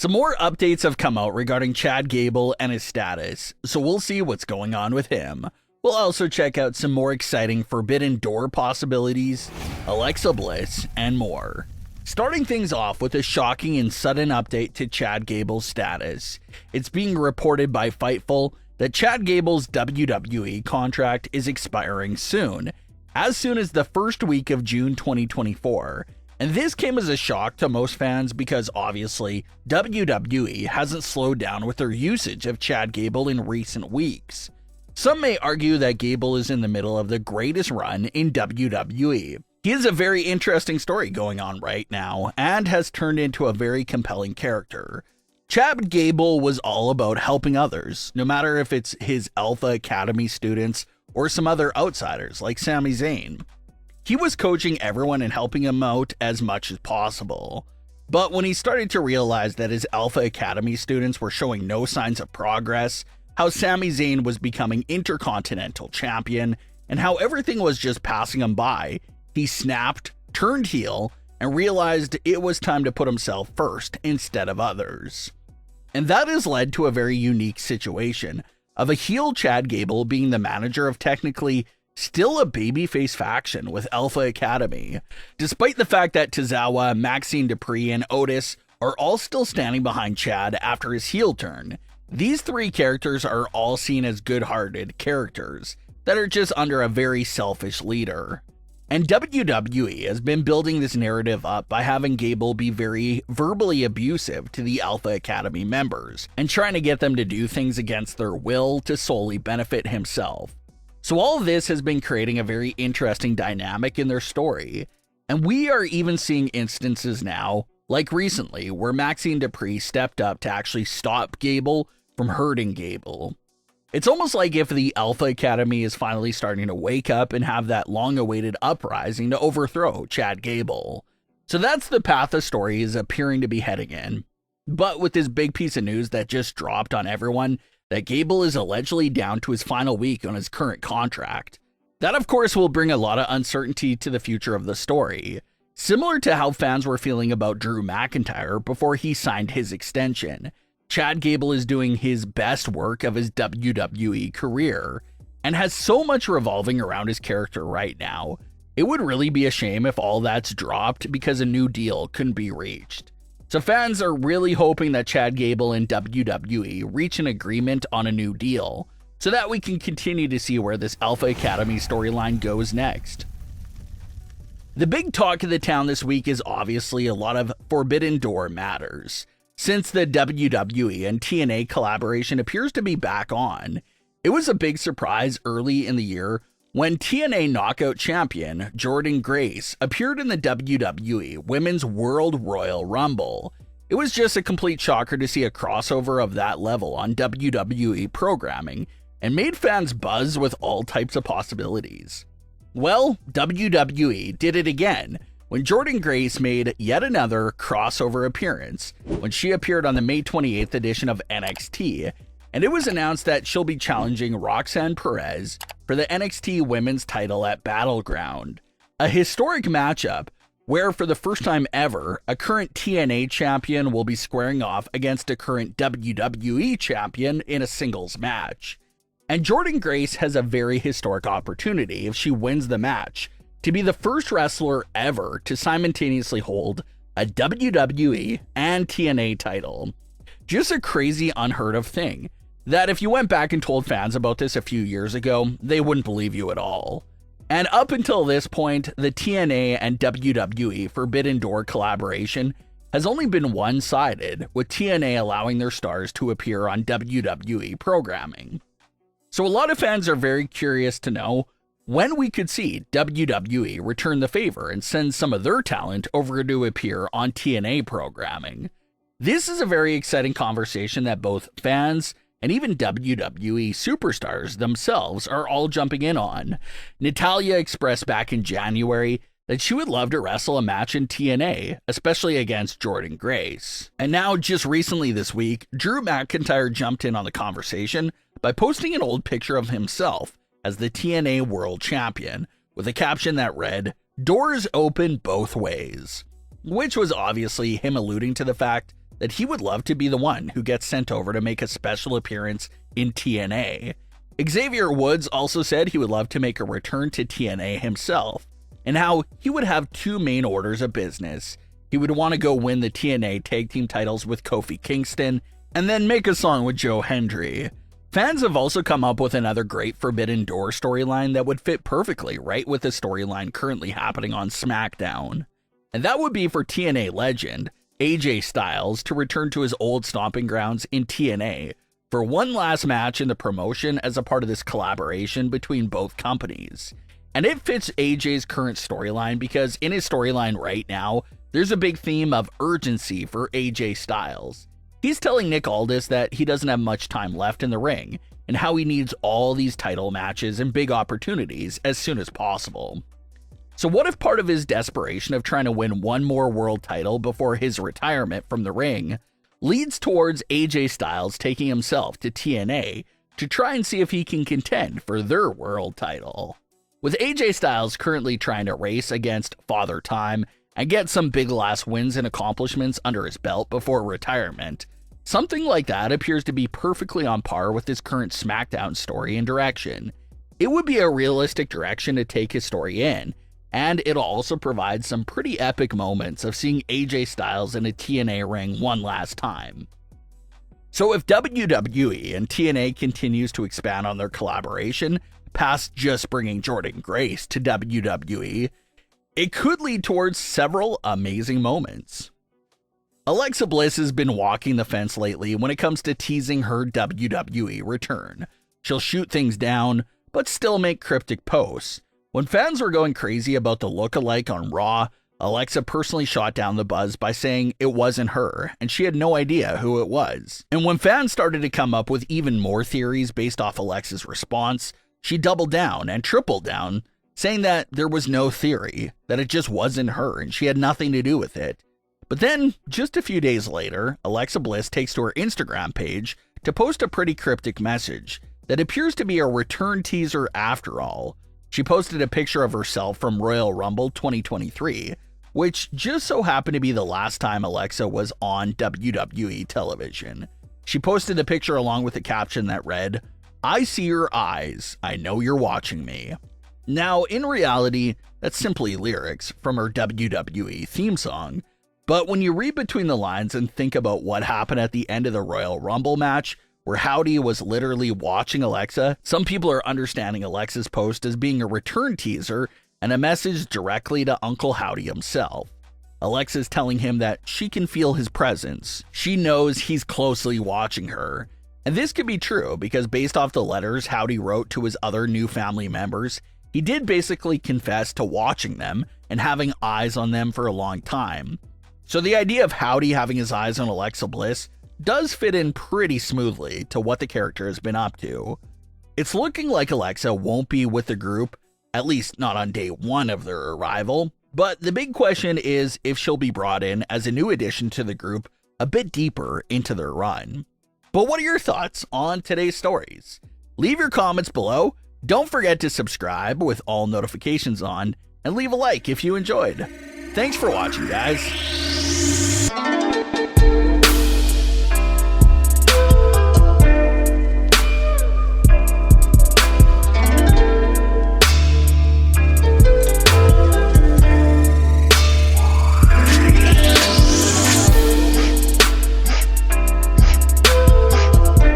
Some more updates have come out regarding Chad Gable and his status, so we'll see what's going on with him. We'll also check out some more exciting Forbidden Door possibilities, Alexa Bliss, and more. Starting things off with a shocking and sudden update to Chad Gable's status. It's being reported by Fightful that Chad Gable's WWE contract is expiring soon as the first week of June 2024. And this came as a shock to most fans because obviously WWE hasn't slowed down with their usage of Chad Gable in recent weeks. Some may argue that Gable is in the middle of the greatest run in WWE. He has a very interesting story going on right now and has turned into a very compelling character. Chad Gable was all about helping others, no matter if it's his Alpha Academy students or some other outsiders like Sami Zayn. He was coaching everyone and helping them out as much as possible. But when he started to realize that his Alpha Academy students were showing no signs of progress, how Sami Zayn was becoming Intercontinental Champion, and how everything was just passing him by, he snapped, turned heel, and realized it was time to put himself first instead of others. And that has led to a very unique situation of a heel Chad Gable being the manager of technically still a babyface faction with Alpha Academy, despite the fact that Tozawa, Maxine Dupree, and Otis are all still standing behind Chad after his heel turn. These three characters are all seen as good-hearted characters that are just under a very selfish leader. And WWE has been building this narrative up by having Gable be very verbally abusive to the Alpha Academy members and trying to get them to do things against their will to solely benefit himself. So all of this has been creating a very interesting dynamic in their story, and we are even seeing instances now, like recently, where Maxine Dupree stepped up to actually stop Gable from hurting Gable. It's almost like if the Alpha Academy is finally starting to wake up and have that long-awaited uprising to overthrow Chad Gable. So that's the path the story is appearing to be heading in. But with this big piece of news that just dropped on everyone, that Gable is allegedly down to his final week on his current contract. That, of course, will bring a lot of uncertainty to the future of the story, similar to how fans were feeling about Drew McIntyre before he signed his extension. Chad Gable is doing his best work of his WWE career and has so much revolving around his character right now. It would really be a shame if all that's dropped because a new deal couldn't be reached. So fans are really hoping that Chad Gable and WWE reach an agreement on a new deal so that we can continue to see where this Alpha Academy storyline goes next. The big talk of the town this week is obviously a lot of Forbidden Door matters. Since the WWE and TNA collaboration appears to be back on, it was a big surprise early in the year when TNA Knockout Champion Jordynne Grace appeared in the WWE Women's World Royal Rumble. It was just a complete shocker to see a crossover of that level on WWE programming and made fans buzz with all types of possibilities. Well, WWE did it again when Jordynne Grace made yet another crossover appearance when she appeared on the May 28th edition of NXT, and it was announced that she'll be challenging Roxanne Perez for the NXT Women's title at Battleground, a historic matchup where for the first time ever, a current TNA champion will be squaring off against a current WWE champion in a singles match. And Jordynne Grace has a very historic opportunity if she wins the match to be the first wrestler ever to simultaneously hold a WWE and TNA title. Just a crazy, unheard of thing that if you went back and told fans about this a few years ago, they wouldn't believe you at all. And up until this point, the TNA and WWE Forbidden Door collaboration has only been one-sided, with TNA allowing their stars to appear on WWE programming. So a lot of fans are very curious to know when we could see WWE return the favor and send some of their talent over to appear on TNA programming. This is a very exciting conversation that both fans and even WWE superstars themselves are all jumping in on. Natalya expressed back in January that she would love to wrestle a match in TNA, especially against Jordynne Grace. And now, just recently this week, Drew McIntyre jumped in on the conversation by posting an old picture of himself as the TNA World Champion, with a caption that read, "Doors open both ways," which was obviously him alluding to the fact that he would love to be the one who gets sent over to make a special appearance in TNA. Xavier Woods also said he would love to make a return to TNA himself, and how he would have two main orders of business. He would want to go win the TNA tag team titles with Kofi Kingston, and then make a song with Joe Hendry. Fans have also come up with another great Forbidden Door storyline that would fit perfectly right with the storyline currently happening on Smackdown. And that would be for TNA legend AJ Styles to return to his old stomping grounds in TNA for one last match in the promotion as a part of this collaboration between both companies. And it fits AJ's current storyline because in his storyline right now, there's a big theme of urgency for AJ Styles. He's telling Nick Aldis that he doesn't have much time left in the ring and how he needs all these title matches and big opportunities as soon as possible. So what if part of his desperation of trying to win one more world title before his retirement from the ring leads towards AJ Styles taking himself to TNA to try and see if he can contend for their world title? With AJ Styles currently trying to race against Father Time and get some big last wins and accomplishments under his belt before retirement, something like that appears to be perfectly on par with his current SmackDown story and direction. It would be a realistic direction to take his story in, and it'll also provide some pretty epic moments of seeing AJ Styles in a TNA ring one last time. So if WWE and TNA continues to expand on their collaboration past just bringing Jordynne Grace to WWE, it could lead towards several amazing moments. Alexa Bliss has been walking the fence lately when it comes to teasing her WWE return. She'll shoot things down, but still make cryptic posts. When fans were going crazy about the look-alike on Raw, Alexa personally shot down the buzz by saying it wasn't her, and she had no idea who it was. And when fans started to come up with even more theories based off Alexa's response, she doubled down and tripled down, saying that there was no theory, that it just wasn't her and she had nothing to do with it. But then, just a few days later, Alexa Bliss takes to her Instagram page to post a pretty cryptic message that appears to be a return teaser after all. She posted a picture of herself from Royal Rumble 2023, which just so happened to be the last time Alexa was on WWE television. She posted a picture along with a caption that read, "I see your eyes, I know you're watching me." Now, in reality, that's simply lyrics from her WWE theme song, but when you read between the lines and think about what happened at the end of the Royal Rumble match, where Howdy was literally watching Alexa, some people are understanding Alexa's post as being a return teaser and a message directly to Uncle Howdy himself. Alexa's telling him that she can feel his presence. She knows he's closely watching her. And this could be true because based off the letters Howdy wrote to his other new family members, he did basically confess to watching them and having eyes on them for a long time. So the idea of Howdy having his eyes on Alexa Bliss does fit in pretty smoothly to what the character has been up to. It's looking like Alexa won't be with the group, at least not on day one of their arrival, but the big question is if she'll be brought in as a new addition to the group a bit deeper into their run. But what are your thoughts on today's stories? Leave your comments below, don't forget to subscribe with all notifications on, and leave a like if you enjoyed. Thanks for watching, guys.